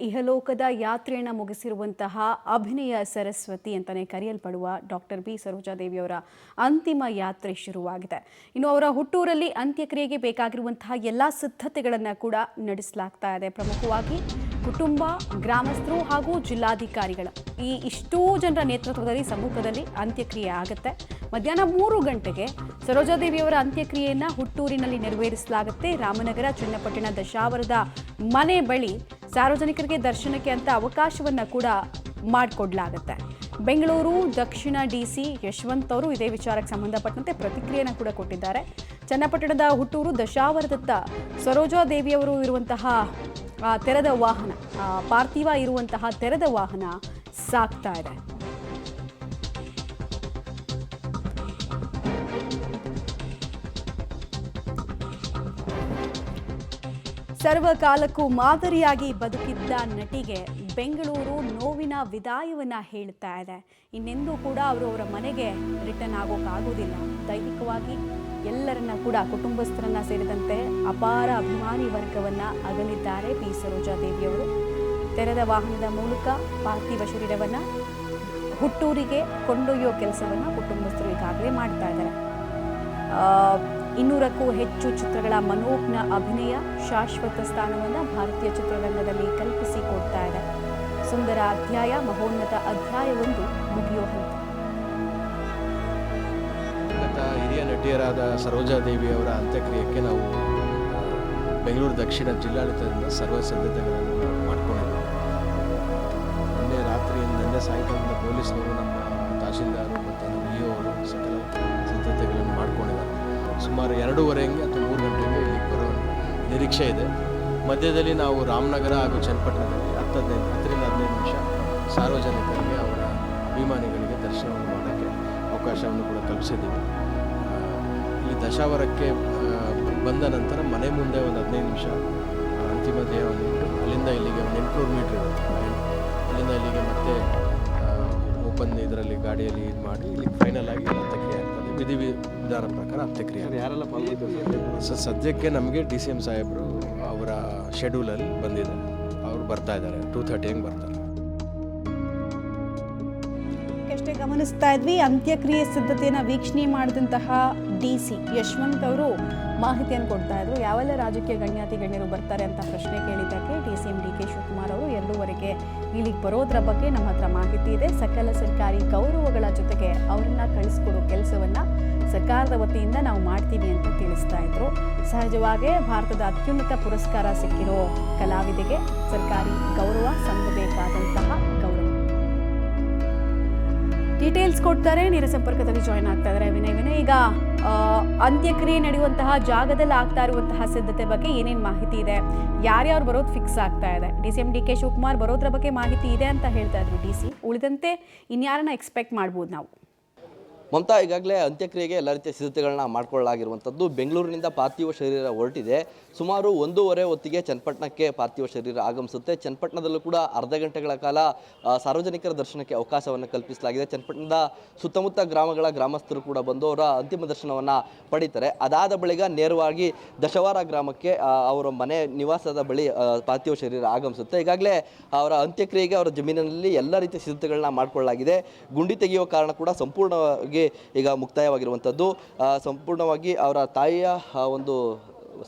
ಇಹಲೋಕದ ಯಾತ್ರೆಯನ್ನು ಮುಗಿಸಿರುವಂತಹ ಅಭಿನಯ ಸರಸ್ವತಿ ಅಂತಲೇ ಕರೆಯಲ್ಪಡುವ ಡಾಕ್ಟರ್ ಬಿ ಸರೋಜಾದೇವಿಯವರ ಅಂತಿಮ ಯಾತ್ರೆ ಶುರುವಾಗಿದೆ. ಇನ್ನು ಅವರ ಹುಟ್ಟೂರಲ್ಲಿ ಅಂತ್ಯಕ್ರಿಯೆಗೆ ಬೇಕಾಗಿರುವಂತಹ ಎಲ್ಲ ಸಿದ್ಧತೆಗಳನ್ನು ಕೂಡ ನಡೆಸಲಾಗ್ತಾ ಇದೆ. ಪ್ರಮುಖವಾಗಿ ಕುಟುಂಬ, ಗ್ರಾಮಸ್ಥರು ಹಾಗೂ ಜಿಲ್ಲಾಧಿಕಾರಿಗಳ ಇಷ್ಟೂ ಜನರ ನೇತೃತ್ವದಲ್ಲಿ ಸಮ್ಮುಖದಲ್ಲಿ ಅಂತ್ಯಕ್ರಿಯೆ ಆಗುತ್ತೆ. ಮಧ್ಯಾಹ್ನ 3 ಗಂಟೆಗೆ ಸರೋಜಾದೇವಿಯವರ ಅಂತ್ಯಕ್ರಿಯೆಯನ್ನು ಹುಟ್ಟೂರಿನಲ್ಲಿ ನೆರವೇರಿಸಲಾಗುತ್ತೆ. ರಾಮನಗರ ಚನ್ನಪಟ್ಟಣ ದಶಾವರದ ಮನೆ ಬಳಿ ಸಾರ್ವಜನಿಕರಿಗೆ ದರ್ಶನಕ್ಕೆ ಅಂತ ಅವಕಾಶವನ್ನು ಕೂಡ ಮಾಡಿಕೊಡ್ಲಾಗುತ್ತೆ. ಬೆಂಗಳೂರು ದಕ್ಷಿಣ ಡಿಸಿ ಯಶವಂತ್ ಅವರು ಇದೇ ವಿಚಾರಕ್ಕೆ ಸಂಬಂಧಪಟ್ಟಂತೆ ಪ್ರತಿಕ್ರಿಯೆಯನ್ನು ಕೂಡ ಕೊಟ್ಟಿದ್ದಾರೆ. ಚನ್ನಪಟ್ಟಣದ ಹುಟ್ಟೂರು ದಶಾವರದತ್ತ ಸರೋಜಾದೇವಿಯವರು ಇರುವಂತಹ ತೆರೆದ ವಾಹನ, ಪಾರ್ಥಿವ ಇರುವಂತಹ ತೆರೆದ ವಾಹನ ಸಾಗ್ತಾ ಇದೆ. ಸರ್ವಕಾಲಕ್ಕೂ ಮಾದರಿಯಾಗಿ ಬದುಕಿದ್ದ ನಟಿಗೆ ಬೆಂಗಳೂರು ನೋವಿನ ವಿದಾಯವನ್ನ ಹೇಳ್ತಾ ಇದೆ. ಇನ್ನೆಂದೂ ಕೂಡ ಅವರ ಮನೆಗೆ ರಿಟರ್ನ್ ಆಗೋಕ್ಕಾಗೋದಿಲ್ಲ. ದೈಹಿಕವಾಗಿ ಎಲ್ಲರನ್ನ ಕೂಡ ಕುಟುಂಬಸ್ಥರನ್ನ ಸೇರಿದಂತೆ ಅಪಾರ ಅಭಿಮಾನಿ ವರ್ಗವನ್ನ ಅಗಲಿದ್ದಾರೆ ಬಿ ಸರೋಜಾದೇವಿಯವರು. ತೆರೆದ ವಾಹನದ ಮೂಲಕ ಪಾರ್ಥಿವ ಶರೀರವನ್ನ ಹುಟ್ಟೂರಿಗೆ ಕೊಂಡೊಯ್ಯೋ ಕೆಲಸವನ್ನ ಕುಟುಂಬಸ್ಥರು ಈಗಾಗಲೇ ಮಾಡ್ತಾ ಇದ್ದಾರೆ. 200ಕ್ಕೂ ಹೆಚ್ಚು ಚಿತ್ರಗಳ ಮನೋಜ್ಞ ಅಭಿನಯ ಶಾಶ್ವತ ಸ್ಥಾನವನ್ನು ಭಾರತೀಯ ಚಿತ್ರರಂಗದಲ್ಲಿ ಕಲ್ಪಿಸಿಕೊಡ್ತಾ ಇದೆ. ಸುಂದರ ಅಧ್ಯಾಯ, ಮಹೋನ್ನತ ಅಧ್ಯಾಯವೊಂದು ಮುಗಿಯೋ ಹಂತ. ಹಿರಿಯ ನಟಿಯರಾದ ಸರೋಜಾದೇವಿಯವರ ಅಂತ್ಯಕ್ರಿಯೆಗೆ ನಾವು ಬೆಂಗಳೂರು ದಕ್ಷಿಣ ಜಿಲ್ಲಾಡಳಿತದಿಂದ ಸರ್ವ ಸಿದ್ಧತೆಗಳನ್ನು ಮಾಡಿಕೊಂಡಿದ್ದೇವೆ. ನಿನ್ನೆ ಸಾಯಂಕಾಲದಿಂದ ಪೊಲೀಸ್ನವರು, ನಮ್ಮ ತಹಶೀಲ್ದಾರರು ಮತ್ತು ನಮ್ಮ ಇ ಅವರು ಸಕಲ ಸಿದ್ಧತೆಗಳನ್ನು ಮಾಡಿಕೊಂಡಿದ್ದಾರೆ. ಸುಮಾರು 2:15 ಅಥವಾ 3 ಗಂಟೆಗೆ ಇಲ್ಲಿಗೆ ಬರೋ ನಿರೀಕ್ಷೆ ಇದೆ. ಮಧ್ಯದಲ್ಲಿ ನಾವು ರಾಮನಗರ ಹಾಗೂ ಚನ್ನಪಟ್ಟಣದಲ್ಲಿ 10ರಿಂದ 15 ನಿಮಿಷ ಸಾರ್ವಜನಿಕರಿಗೆ, ಅವರ ಅಭಿಮಾನಿಗಳಿಗೆ ದರ್ಶನವನ್ನು ಮಾಡೋಕ್ಕೆ ಅವಕಾಶವನ್ನು ಕೂಡ ಕಲ್ಪಿಸಿದ್ದೀವಿ. ಇಲ್ಲಿ ದಶಾವರಕ್ಕೆ ಬಂದ ನಂತರ ಮನೆ ಮುಂದೆ ಒಂದು 15 ನಿಮಿಷ ಅಂತಿಮ ದೇಹವನ್ನು ಇಟ್ಟು ಅಲ್ಲಿಂದ ಇಲ್ಲಿಗೆ ಒಂದು 800 ಮೀಟ್ರ್ ಇರುತ್ತೆ. ಅಲ್ಲಿಂದ ಇಲ್ಲಿಗೆ ಮತ್ತೆ ಓಪನ್ ಇದರಲ್ಲಿ ಗಾಡಿಯಲ್ಲಿ ಇದು ಮಾಡಿ ಇಲ್ಲಿ ಫೈನಲ್ ಆಗಿ ಅಂತ್ಯಕ್ರಿಯೆ ಆಗ್ತದೆ. ವಿಧಿವಿಧಾನ ಪ್ರಕಾರ ಅಂತ್ಯಕ್ರಿಯೆ. ಯಾರೆಲ್ಲ ಪಾಲ್ಗೊಳ್ತಾರೆ? ಸದ್ಯಕ್ಕೆ ನಮಗೆ DCM ಸಾಹೇಬರು ಅವರ ಶೆಡ್ಯೂಲಲ್ಲಿ ಬಂದಿದೆ. ಅವರು ಬರ್ತಾ ಇದ್ದಾರೆ, 2:30 ಹಂಗೆ ಬರ್ತಾರೆ. ಅಷ್ಟೇ ಗಮನಿಸ್ತಾ ಇದ್ವಿ. ಅಂತ್ಯಕ್ರಿಯೆ ಸಿದ್ಧತೆಯನ್ನು ವೀಕ್ಷಣೆ ಮಾಡಿದಂತಹ DC ಯಶವಂತ್ ಅವರು ಮಾಹಿತಿಯನ್ನು ಕೊಡ್ತಾ ಇದ್ರು. ಯಾವೆಲ್ಲ ರಾಜಕೀಯ ಗಣ್ಯರು ಬರ್ತಾರೆ ಅಂತ ಪ್ರಶ್ನೆ ಕೇಳಿದ್ದಕ್ಕೆ DCM DK ಶಿವಕುಮಾರ್ ಅವರು 2:15 ಇಲ್ಲಿಗೆ ಬರೋದ್ರ ಬಗ್ಗೆ ನಮ್ಮ ಹತ್ರ ಮಾಹಿತಿ ಇದೆ. ಸಕಲ ಸರ್ಕಾರಿ ಗೌರವಗಳ ಜೊತೆಗೆ ಅವರನ್ನ ಕಳಿಸ್ಕೊಡೋ ಕೆಲಸವನ್ನ ಸರ್ಕಾರದ ವತಿಯಿಂದ ನಾವು ಮಾಡ್ತೀವಿ ಅಂತ ತಿಳಿಸ್ತಾ ಇದ್ರು. ಸಹಜವಾಗಿ ಭಾರತದ ಅತ್ಯುನ್ನತ ಪುರಸ್ಕಾರ ಸಿಕ್ಕಿರೋ ಕಲಾವಿದೆಗೆ ಸರ್ಕಾರಿ ಗೌರವ ಸಂದಬೇಕಾದಂತಹ ಗೌರವ. ಡೀಟೇಲ್ಸ್ ಕೊಡ್ತಾರೆ. ನೇರ ಸಂಪರ್ಕದಲ್ಲಿ ಜಾಯ್ನ್ ಆಗ್ತಾ ಇದ್ದಾರೆ ವಿನಯ್. ಈಗ ಅಂತ್ಯಕ್ರಿಯೆ ನಡೆಯುವಂತಹ ಜಾಗದಲ್ಲಿ ಆಗ್ತಾ ಇರುವಂತಹ ಸಿದ್ಧತೆ ಬಗ್ಗೆ ಏನೇನು ಮಾಹಿತಿ ಇದೆ, ಯಾರ್ಯಾರು ಬರೋದು ಫಿಕ್ಸ್ ಆಗ್ತಾ ಇದೆ? DCM DK ಶಿವಕುಮಾರ್ ಬರೋದ್ರ ಬಗ್ಗೆ ಮಾಹಿತಿ ಇದೆ ಅಂತ ಹೇಳ್ತಾ ಇದ್ರು DC. ಉಳಿದಂತೆ ಇನ್ಯಾರನ್ನ ಎಕ್ಸ್ಪೆಕ್ಟ್ ಮಾಡ್ಬೋದು ನಾವು? ಮಮತಾ, ಈಗಾಗಲೇ ಅಂತ್ಯಕ್ರಿಯೆಗೆ ಎಲ್ಲ ರೀತಿಯ ಸಿದ್ಧತೆಗಳನ್ನ ಮಾಡಿಕೊಳ್ಳಲಾಗಿರುವಂಥದ್ದು. ಬೆಂಗಳೂರಿನಿಂದ ಪಾರ್ಥಿವ ಶರೀರ ಹೊರಟಿದೆ. ಸುಮಾರು 1:30 ಹೊತ್ತಿಗೆ ಚನ್ನಪಟ್ಟಣಕ್ಕೆ ಪಾರ್ಥಿವ ಶರೀರ ಆಗಮಿಸುತ್ತೆ. ಚನ್ನಪಟ್ಟಣದಲ್ಲೂ ಕೂಡ ಅರ್ಧ ಗಂಟೆಗಳ ಕಾಲ ಸಾರ್ವಜನಿಕರ ದರ್ಶನಕ್ಕೆ ಅವಕಾಶವನ್ನು ಕಲ್ಪಿಸಲಾಗಿದೆ. ಚನ್ನಪಟ್ಟಣದ ಸುತ್ತಮುತ್ತ ಗ್ರಾಮಗಳ ಗ್ರಾಮಸ್ಥರು ಕೂಡ ಬಂದು ಅವರ ಅಂತಿಮ ದರ್ಶನವನ್ನು ಪಡೀತಾರೆ. ಅದಾದ ಬಳಿಕ ನೇರವಾಗಿ ದಶವಾರ ಗ್ರಾಮಕ್ಕೆ ಅವರ ಮನೆ ನಿವಾಸದ ಬಳಿ ಪಾರ್ಥಿವ ಶರೀರ ಆಗಮಿಸುತ್ತೆ. ಈಗಾಗಲೇ ಅವರ ಅಂತ್ಯಕ್ರಿಯೆಗೆ ಅವರ ಜಮೀನಿನಲ್ಲಿ ಎಲ್ಲ ರೀತಿಯ ಸಿದ್ಧತೆಗಳನ್ನ ಮಾಡಿಕೊಳ್ಳಲಾಗಿದೆ. ಗುಂಡಿ ತೆಗೆಯುವ ಕಾರಣ ಕೂಡ ಸಂಪೂರ್ಣವಾಗಿ ಈಗ ಮುಕ್ತಾಯವಾಗಿರುವಂಥದ್ದು. ಸಂಪೂರ್ಣವಾಗಿ ಅವರ ತಾಯಿಯ ಒಂದು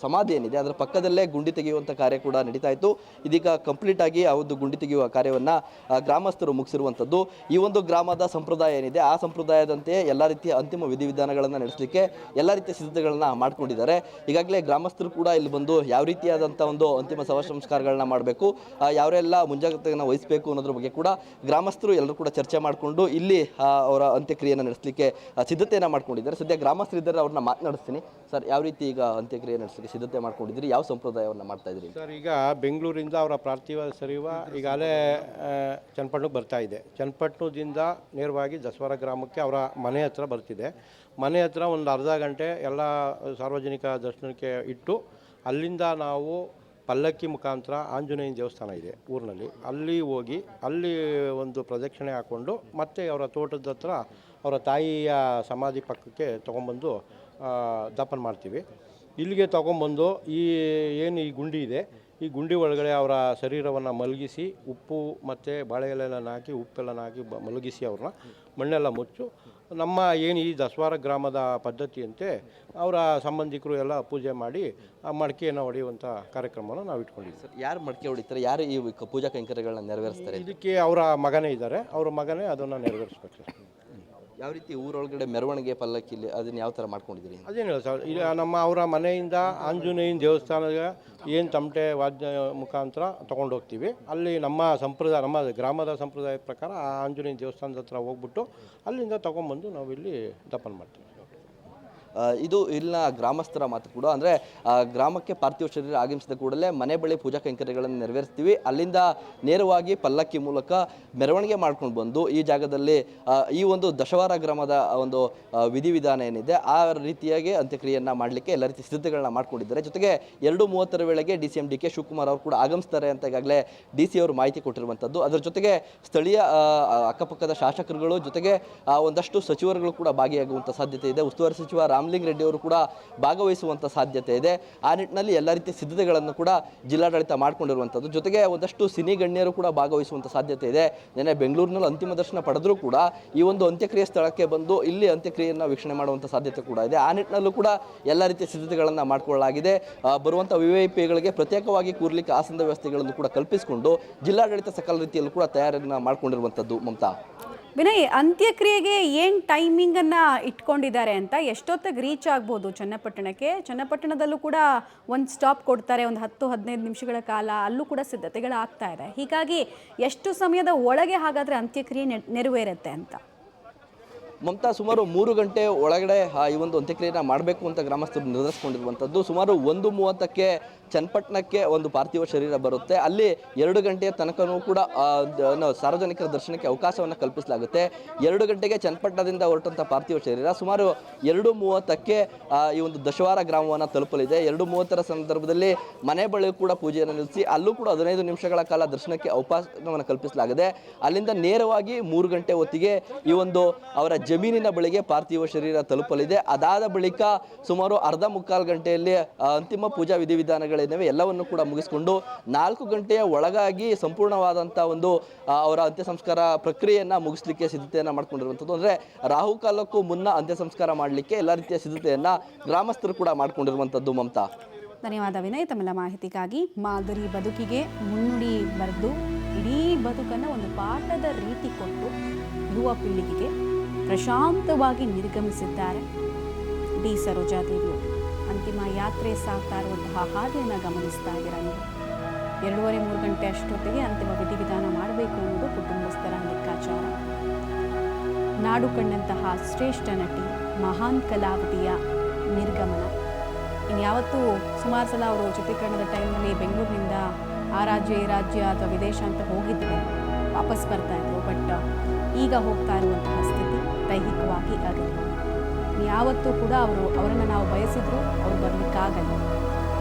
ಸಮಾಧಿ ಏನಿದೆ ಅದರ ಪಕ್ಕದಲ್ಲೇ ಗುಂಡಿ ತೆಗೆಯುವಂಥ ಕಾರ್ಯ ಕೂಡ ನಡೀತಾ ಇತ್ತು. ಇದೀಗ ಕಂಪ್ಲೀಟ್ ಆಗಿ ಆ ಒಂದು ಗುಂಡಿ ತೆಗೆಯುವ ಕಾರ್ಯವನ್ನು ಗ್ರಾಮಸ್ಥರು ಮುಗಿಸಿರುವಂಥದ್ದು. ಈ ಒಂದು ಗ್ರಾಮದ ಸಂಪ್ರದಾಯ ಏನಿದೆ ಆ ಸಂಪ್ರದಾಯದಂತೆಯೇ ಎಲ್ಲ ರೀತಿಯ ಅಂತಿಮ ವಿಧಿವಿಧಾನಗಳನ್ನು ನಡೆಸಲಿಕ್ಕೆ ಎಲ್ಲ ರೀತಿಯ ಸಿದ್ಧತೆಗಳನ್ನು ಮಾಡಿಕೊಂಡಿದ್ದಾರೆ. ಈಗಾಗಲೇ ಗ್ರಾಮಸ್ಥರು ಕೂಡ ಇಲ್ಲಿ ಬಂದು ಯಾವ ರೀತಿಯಾದಂಥ ಒಂದು ಅಂತಿಮ ಶವ ಸಂಸ್ಕಾರಗಳನ್ನ ಮಾಡಬೇಕು, ಯಾವೆಲ್ಲ ಮುಂಜಾಗ್ರತೆಯನ್ನು ವಹಿಸಬೇಕು ಅನ್ನೋದ್ರ ಬಗ್ಗೆ ಕೂಡ ಗ್ರಾಮಸ್ಥರು ಎಲ್ಲರೂ ಕೂಡ ಚರ್ಚೆ ಮಾಡಿಕೊಂಡು ಇಲ್ಲಿ ಅವರ ಅಂತ್ಯಕ್ರಿಯೆಯನ್ನು ನಡೆಸಲಿಕ್ಕೆ ಸಿದ್ಧತೆಯನ್ನು ಮಾಡ್ಕೊಂಡಿದ್ದಾರೆ. ಸದ್ಯ ಗ್ರಾಮಸ್ಥರು ಇದ್ದಾರೆ, ಅವ್ರನ್ನ ಮಾತನಾಡಿಸ್ತೀನಿ. ಸರ್, ಯಾವ ರೀತಿ ಈಗ ಅಂತ್ಯಕ್ರಿಯೆ ನಡೆಸಲಿಕ್ಕೆ ಸಿದ್ಧತೆ ಮಾಡ್ಕೊಂಡಿದ್ರಿ? ಯಾವ ಸಂಪ್ರದಾಯವನ್ನು ಮಾಡ್ತಾ ಇದ್ರಿ? ಸರ್, ಈಗ ಬೆಂಗಳೂರಿಂದ ಅವರ ಪಾರ್ಥಿವ ಶರೀರ ಈಗಾಗಲೇ ಚನ್ನಪಟ್ಟಣಕ್ಕೆ ಬರ್ತಾ ಇದೆ. ಚನ್ನಪಟ್ಟಣದಿಂದ ನೇರವಾಗಿ ದಸವಾರ ಗ್ರಾಮಕ್ಕೆ ಅವರ ಮನೆ ಹತ್ರ ಬರ್ತಿದೆ. ಮನೆ ಹತ್ರ ಒಂದು ಅರ್ಧ ಗಂಟೆ ಎಲ್ಲ ಸಾರ್ವಜನಿಕ ದರ್ಶನಕ್ಕೆ ಇಟ್ಟು ಅಲ್ಲಿಂದ ನಾವು ಪಲ್ಲಕ್ಕಿ ಮುಖಾಂತರ ಆಂಜನೇಯನ ದೇವಸ್ಥಾನ ಇದೆ ಊರಿನಲ್ಲಿ, ಅಲ್ಲಿ ಹೋಗಿ ಅಲ್ಲಿ ಒಂದು ಪ್ರದಕ್ಷಿಣೆ ಹಾಕ್ಕೊಂಡು ಮತ್ತೆ ಅವರ ತೋಟದ ಹತ್ರ ಅವರ ತಾಯಿಯ ಸಮಾಧಿ ಪಕ್ಕಕ್ಕೆ ತೊಗೊಂಬಂದು ದಫನ್ ಮಾಡ್ತೀವಿ. ಇಲ್ಲಿಗೆ ತೊಗೊಂಬಂದು ಈ ಗುಂಡಿ ಇದೆ, ಈ ಗುಂಡಿ ಒಳಗಡೆ ಅವರ ಶರೀರವನ್ನು ಮಲಗಿಸಿ ಉಪ್ಪು ಮತ್ತು ಬಾಳೆ ಎಲೆಯನ್ನು ಹಾಕಿ ಉಪ್ಪೆಲ್ಲ ಹಾಕಿ ಮಲಗಿಸಿ ಅವ್ರನ್ನ ಮಣ್ಣೆಲ್ಲ ಮುಚ್ಚು ನಮ್ಮ ಏನು ಈ ದಸವಾರ ಗ್ರಾಮದ ಪದ್ಧತಿಯಂತೆ ಅವರ ಸಂಬಂಧಿಕರು ಎಲ್ಲ ಪೂಜೆ ಮಾಡಿ ಆ ಮಡಿಕೆಯನ್ನು ಹೊಡೆಯುವಂಥ ಕಾರ್ಯಕ್ರಮವನ್ನು ನಾವು ಇಟ್ಕೊಂಡಿದ್ದೀವಿ. ಸರ್, ಯಾರು ಮಡಿಕೆ ಹೊಡಿತಾರೆ, ಯಾರು ಈ ಪೂಜಾ ಕೈಂಕರ್ಯಗಳನ್ನ ನೆರವೇರಿಸ್ತಾರೆ? ಇದಕ್ಕೆ ಅವರ ಮಗನೇ ಇದ್ದಾರೆ, ಅವರ ಮಗನೇ ಅದನ್ನು ನೆರವೇರಿಸ್ಬೇಕು ಸರ್. ಯಾವ ರೀತಿ ಊರೊಳಗಡೆ ಮೆರವಣಿಗೆ ಪಲ್ಲಕ್ಕಿಲಿ ಅದನ್ನು ಯಾವ ಥರ ಮಾಡ್ಕೊಂಡಿದ್ದೀರಿ? ಅದೇನಿಲ್ಲ ಸರ್, ಈಗ ಅವರ ಮನೆಯಿಂದ ಆಂಜನೇಯನ ದೇವಸ್ಥಾನದ ಏನು ತಮಟೆ ವಾದ್ಯ ಮುಖಾಂತರ ತೊಗೊಂಡೋಗ್ತೀವಿ. ಅಲ್ಲಿ ನಮ್ಮ ಗ್ರಾಮದ ಸಂಪ್ರದಾಯದ ಪ್ರಕಾರ ಆ ಆಂಜನೇಯನ ದೇವಸ್ಥಾನದ ಹತ್ರ ಹೋಗ್ಬಿಟ್ಟು ಅಲ್ಲಿಂದ ತೊಗೊಂಬಂದು ನಾವು ಇಲ್ಲಿ ದಫನ್ ಮಾಡ್ತೀವಿ. ಇದು ಇಲ್ಲಿನ ಗ್ರಾಮಸ್ಥರ ಮಾತು ಕೂಡ. ಅಂದರೆ ಗ್ರಾಮಕ್ಕೆ ಪಾರ್ಥಿವ ಶರೀರ ಆಗಮಿಸಿದ ಕೂಡಲೇ ಮನೆ ಬಳಿ ಪೂಜಾ ಕೈಂಕರ್ಯಗಳನ್ನು ನೆರವೇರಿಸ್ತೀವಿ. ಅಲ್ಲಿಂದ ನೇರವಾಗಿ ಪಲ್ಲಕ್ಕಿ ಮೂಲಕ ಮೆರವಣಿಗೆ ಮಾಡ್ಕೊಂಡು ಬಂದು ಈ ಜಾಗದಲ್ಲಿ ಈ ಒಂದು ದಶವಾರ ಗ್ರಾಮದ ಒಂದು ವಿಧಿವಿಧಾನ ಏನಿದೆ ಆ ರೀತಿಯಾಗಿ ಅಂತ್ಯಕ್ರಿಯೆಯನ್ನು ಮಾಡಲಿಕ್ಕೆ ಎಲ್ಲ ರೀತಿ ಸಿದ್ಧತೆಗಳನ್ನ ಮಾಡ್ಕೊಂಡಿದ್ದಾರೆ. ಜೊತೆಗೆ 2:30 ವೇಳೆಗೆ DCM DK ಶಿವಕುಮಾರ್ ಅವರು ಕೂಡ ಆಗಮಿಸ್ತಾರೆ ಅಂತ ಈಗಾಗಲೇ DC ಅವರು ಮಾಹಿತಿ ಕೊಟ್ಟಿರುವಂಥದ್ದು. ಅದರ ಜೊತೆಗೆ ಸ್ಥಳೀಯ ಅಕ್ಕಪಕ್ಕದ ಶಾಸಕರುಗಳು ಜೊತೆಗೆ ಒಂದಷ್ಟು ಸಚಿವರುಗಳು ಕೂಡ ಭಾಗಿಯಾಗುವಂಥ ಸಾಧ್ಯತೆ ಇದೆ. ಉಸ್ತುವಾರಿ ಸಚಿವ ರಾಮಲಿಂಗ ರೆಡ್ಡಿ ಅವರು ಕೂಡ ಭಾಗವಹಿಸುವಂಥ ಸಾಧ್ಯತೆ ಇದೆ. ಆ ನಿಟ್ಟಿನಲ್ಲಿ ಎಲ್ಲ ರೀತಿಯ ಸಿದ್ಧತೆಗಳನ್ನು ಕೂಡ ಜಿಲ್ಲಾಡಳಿತ ಮಾಡಿಕೊಂಡಿರುವಂಥದ್ದು. ಜೊತೆಗೆ ಒಂದಷ್ಟು ಸಿನಿ ಗಣ್ಯರು ಕೂಡ ಭಾಗವಹಿಸುವಂಥ ಸಾಧ್ಯತೆ ಇದೆ. ನೆನ್ನೆ ಬೆಂಗಳೂರಿನಲ್ಲಿ ಅಂತಿಮ ದರ್ಶನ ಪಡೆದರೂ ಕೂಡ ಈ ಒಂದು ಅಂತ್ಯಕ್ರಿಯೆ ಸ್ಥಳಕ್ಕೆ ಬಂದು ಇಲ್ಲಿ ಅಂತ್ಯಕ್ರಿಯೆಯನ್ನು ವೀಕ್ಷಣೆ ಮಾಡುವಂಥ ಸಾಧ್ಯತೆ ಕೂಡ ಇದೆ. ಆ ನಿಟ್ಟಿನಲ್ಲೂ ಕೂಡ ಎಲ್ಲ ರೀತಿಯ ಸಿದ್ಧತೆಗಳನ್ನು ಮಾಡಿಕೊಳ್ಳಲಾಗಿದೆ. ಬರುವಂಥ VVIPಗಳಿಗೆ ಪ್ರತ್ಯೇಕವಾಗಿ ಕೂರ್ಲಿಕ್ಕೆ ಆಸನದ ವ್ಯವಸ್ಥೆಗಳನ್ನು ಕೂಡ ಕಲ್ಪಿಸಿಕೊಂಡು ಜಿಲ್ಲಾಡಳಿತ ಸಕಲ ರೀತಿಯಲ್ಲೂ ಕೂಡ ತಯಾರಿಯನ್ನು ಮಾಡಿಕೊಂಡಿರುವಂಥದ್ದು. ಮಮತಾ, ವಿನಯ್, ಅಂತ್ಯಕ್ರಿಯೆಗೆ ಏನು ಟೈಮಿಂಗನ್ನು ಇಟ್ಕೊಂಡಿದ್ದಾರೆ ಅಂತ, ಎಷ್ಟೊತ್ತಿಗೆ ರೀಚ್ ಆಗ್ಬೋದು ಚನ್ನಪಟ್ಟಣಕ್ಕೆ? ಚನ್ನಪಟ್ಟಣದಲ್ಲೂ ಕೂಡ ಒಂದು ಸ್ಟಾಪ್ ಕೊಡ್ತಾರೆ, ಒಂದು 10-15 ನಿಮಿಷಗಳ ಕಾಲ. ಅಲ್ಲೂ ಕೂಡ ಸಿದ್ಧತೆಗಳಾಗ್ತಾ ಇದೆ. ಹೀಗಾಗಿ ಎಷ್ಟು ಸಮಯದ ಒಳಗೆ ಹಾಗಾದರೆ ಅಂತ್ಯಕ್ರಿಯೆ ನೆರವೇರುತ್ತೆ ಅಂತ? ಮಮತಾ, ಸುಮಾರು 3 ಗಂಟೆ ಒಳಗಡೆ ಈ ಒಂದು ಅಂತ್ಯಕ್ರಿಯೆಯನ್ನು ಮಾಡಬೇಕು ಅಂತ ಗ್ರಾಮಸ್ಥರು ನಿರ್ಧರಿಸಿಕೊಂಡಿರುವಂಥದ್ದು. ಸುಮಾರು 1:30ಕ್ಕೆ ಚನ್ನಪಟ್ಟಣಕ್ಕೆ ಒಂದು ಪಾರ್ಥಿವ ಶರೀರ ಬರುತ್ತೆ. ಅಲ್ಲಿ 2 ಗಂಟೆಯ ತನಕನೂ ಕೂಡ ಸಾರ್ವಜನಿಕರ ದರ್ಶನಕ್ಕೆ ಅವಕಾಶವನ್ನು ಕಲ್ಪಿಸಲಾಗುತ್ತೆ. 2 ಗಂಟೆಗೆ ಚನ್ನಪಟ್ಟಣದಿಂದ ಹೊರಟಂಥ ಪಾರ್ಥಿವ ಶರೀರ ಸುಮಾರು 2:30ಕ್ಕೆ ಈ ಒಂದು ದಶವಾರ ಗ್ರಾಮವನ್ನು ತಲುಪಲಿದೆ. 2:30 ಸಂದರ್ಭದಲ್ಲಿ ಮನೆ ಬಳಿ ಕೂಡ ಪೂಜೆಯನ್ನು ನಿಲ್ಲಿಸಿ ಅಲ್ಲೂ ಕೂಡ 15 ನಿಮಿಷಗಳ ಕಾಲ ದರ್ಶನಕ್ಕೆ ಅವಕಾಶವನ್ನು ಕಲ್ಪಿಸಲಾಗಿದೆ. ಅಲ್ಲಿಂದ ನೇರವಾಗಿ 3 ಗಂಟೆ ಹೊತ್ತಿಗೆ ಈ ಒಂದು ಅವರ ಜಮೀನಿನ ಬಳಿಗೆ ಪಾರ್ಥಿವ ಶರೀರ ತಲುಪಲಿದೆ. ಅದಾದ ಬಳಿಕ ಸುಮಾರು ಅರ್ಧ-ಮುಕ್ಕಾಲು ಗಂಟೆಯಲ್ಲಿ ಅಂತಿಮ ಪೂಜಾ ವಿಧಿವಿಧಾನಗಳೇನಿವೆ ಎಲ್ಲವನ್ನು ಕೂಡ ಮುಗಿಸಿಕೊಂಡು 4 ಗಂಟೆಯ ಒಳಗಾಗಿ ಸಂಪೂರ್ಣವಾದಂಥ ಒಂದು ಅವರ ಅಂತ್ಯ ಸಂಸ್ಕಾರ ಪ್ರಕ್ರಿಯೆಯನ್ನು ಮುಗಿಸ್ಲಿಕ್ಕೆ ಸಿದ್ಧತೆಯನ್ನು ಮಾಡ್ಕೊಂಡಿರುವಂಥದ್ದು. ಅಂದರೆ ರಾಹುಕಾಲಕ್ಕೂ ಮುನ್ನ ಅಂತ್ಯ ಸಂಸ್ಕಾರ ಮಾಡಲಿಕ್ಕೆ ಎಲ್ಲ ರೀತಿಯ ಸಿದ್ಧತೆಯನ್ನು ಗ್ರಾಮಸ್ಥರು ಕೂಡ ಮಾಡ್ಕೊಂಡಿರುವಂಥದ್ದು. ಮಮತಾ, ಧನ್ಯವಾದ ವಿನಯ್, ತಮ್ಮೆಲ್ಲ ಮಾಹಿತಿಗಾಗಿ. ಮಾದರಿ ಬದುಕಿಗೆ ಮುನ್ನುಡಿ ಬರೆದು ಇಡೀ ಬದುಕನ್ನು ಒಂದು ಪಾಠದ ರೀತಿ ಕೊಟ್ಟು ಯುವ ಪೀಳಿಗೆಗೆ ಪ್ರಶಾಂತವಾಗಿ ನಿರ್ಗಮಿಸಿದ್ದಾರೆ ಡಿ ಸರೋಜಾದೇವಿಯವರು. ಅಂತಿಮ ಯಾತ್ರೆ ಸಾಗ್ತಾ ಇರುವಂತಹ ಹಾದಿಯನ್ನು ಗಮನಿಸ್ತಾ ಇದ್ದೀರಾ ನೀವು. 2:30-3 ಗಂಟೆ ಅಷ್ಟೊತ್ತಿಗೆ ಅಂತಿಮ ವಿಧಿವಿಧಾನ ಮಾಡಬೇಕು ಅನ್ನೋದು ಕುಟುಂಬಸ್ಥರ ಲೆಕ್ಕಾಚಾರ. ನಾಡು ಕಂಡಂತಹ ಶ್ರೇಷ್ಠ ನಟಿ, ಮಹಾನ್ ಕಲಾವಿದೆಯ ನಿರ್ಗಮನ. ಇನ್ಯಾವತ್ತೂ ಸುಮಾರು ಸಲ ಅವರು ಚಿತ್ರೀಕರಣದ ಟೈಮ್ನಲ್ಲಿ ಬೆಂಗಳೂರಿನಿಂದ ಆ ರಾಜ್ಯ ಈ ರಾಜ್ಯ ಅಥವಾ ವಿದೇಶ ಅಂತ ಹೋಗಿದ್ರೆ ವಾಪಸ್ ಬರ್ತಾ ಇದ್ರು. ಬಟ್ ಈಗ ಹೋಗ್ತಾ ಇರುವಂತಹ ಸ್ಥಿತಿ ದೈಹಿಕವಾಗಿ ಆಗಲಿ. ಯಾವತ್ತೂ ಕೂಡ ಅವರನ್ನು ನಾವು ಬಯಸಿದ್ರು ಅವ್ರು ಬರಲಿಕ್ಕಾಗಲ್ಲ.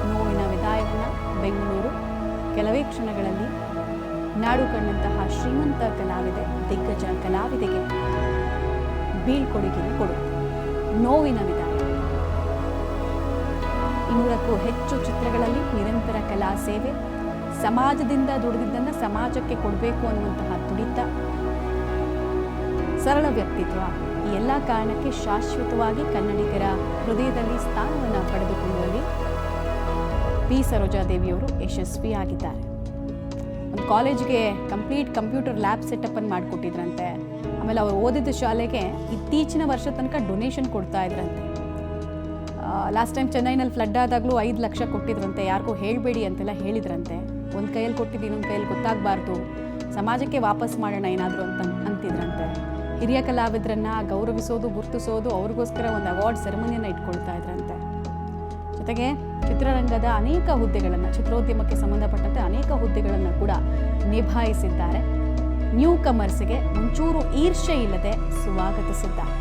ನೋವಿನ ವಿದಾಯವನ್ನು ಬೆಂಗಳೂರು ಕೆಲವೇ ಕ್ಷಣಗಳಲ್ಲಿ ನಾಡು ಕಂಡಂತಹ ಶ್ರೀಮಂತ ಕಲಾವಿದೆ, ದಿಗ್ಗಜ ಕಲಾವಿದೆಗೆ ಬೀಳ್ಕೊಡುಗೆಯನ್ನು ಕೊಡುತ್ತೆ. ನೋವಿನ ವಿದಾಯ. 200ಕ್ಕೂ ಹೆಚ್ಚು ಚಿತ್ರಗಳಲ್ಲಿ ನಿರಂತರ ಕಲಾ ಸೇವೆ, ಸಮಾಜದಿಂದ ದುಡಿದಿದ್ದನ್ನು ಸಮಾಜಕ್ಕೆ ಕೊಡಬೇಕು ಅನ್ನುವಂತಹ ತುಡಿತ, ಸರಳ ವ್ಯಕ್ತಿತ್ವ, ಈ ಎಲ್ಲ ಕಾರಣಕ್ಕೆ ಶಾಶ್ವತವಾಗಿ ಕನ್ನಡಿಗರ ಹೃದಯದಲ್ಲಿ ಸ್ಥಾನವನ್ನು ಪಡೆದುಕೊಳ್ಳುವಲ್ಲಿ ಪಿ ಸರೋಜಾದೇವಿಯವರು ಯಶಸ್ವಿಯಾಗಿದ್ದಾರೆ. ಒಂದು ಕಾಲೇಜ್ಗೆ ಕಂಪ್ಲೀಟ್ ಕಂಪ್ಯೂಟರ್ ಲ್ಯಾಬ್ ಸೆಟಪ್ಪನ್ನು ಮಾಡಿಕೊಟ್ಟಿದ್ರಂತೆ. ಆಮೇಲೆ ಅವರು ಓದಿದ ಶಾಲೆಗೆ ಇತ್ತೀಚಿನ ವರ್ಷ ತನಕ ಡೊನೇಷನ್ ಕೊಡ್ತಾ ಇದ್ರಂತೆ. ಲಾಸ್ಟ್ ಟೈಮ್ ಚೆನ್ನೈನಲ್ಲಿ ಫ್ಲಡ್ ಆದಾಗಲೂ 5 ಲಕ್ಷ ಕೊಟ್ಟಿದ್ರಂತೆ. ಯಾರಿಗೂ ಹೇಳಬೇಡಿ ಅಂತೆಲ್ಲ ಹೇಳಿದ್ರಂತೆ. ಒಂದು ಕೈಯಲ್ಲಿ ಕೊಟ್ಟಿದ್ದು ಇನ್ನೊಂದು ಕೈಯಲ್ಲಿ ಗೊತ್ತಾಗಬಾರ್ದು, ಸಮಾಜಕ್ಕೆ ವಾಪಸ್ ಮಾಡೋಣ ಏನಾದರೂ ಅಂತಿದ್ರಂತೆ. ಹಿರಿಯ ಕಲಾವಿದರನ್ನು ಗೌರವಿಸೋದು, ಗುರುತಿಸೋದು, ಅವ್ರಿಗೋಸ್ಕರ ಒಂದು ಅವಾರ್ಡ್ ಸೆರೆಮನಿಯನ್ನು ಇಟ್ಕೊಳ್ತಾ ಇದ್ರಂತೆ. ಜೊತೆಗೆ ಚಿತ್ರರಂಗದ ಅನೇಕ ಹುದ್ದೆಗಳನ್ನು, ಚಿತ್ರೋದ್ಯಮಕ್ಕೆ ಸಂಬಂಧಪಟ್ಟಂತೆ ಅನೇಕ ಹುದ್ದೆಗಳನ್ನು ಕೂಡ ನಿಭಾಯಿಸಿದ್ದಾರೆ. ನ್ಯೂ ಕಮರ್ಸ್ಗೆ ಒಂಚೂರು ಈರ್ಷೆ ಇಲ್ಲದೆ ಸ್ವಾಗತಿಸಿದ್ದಾರೆ.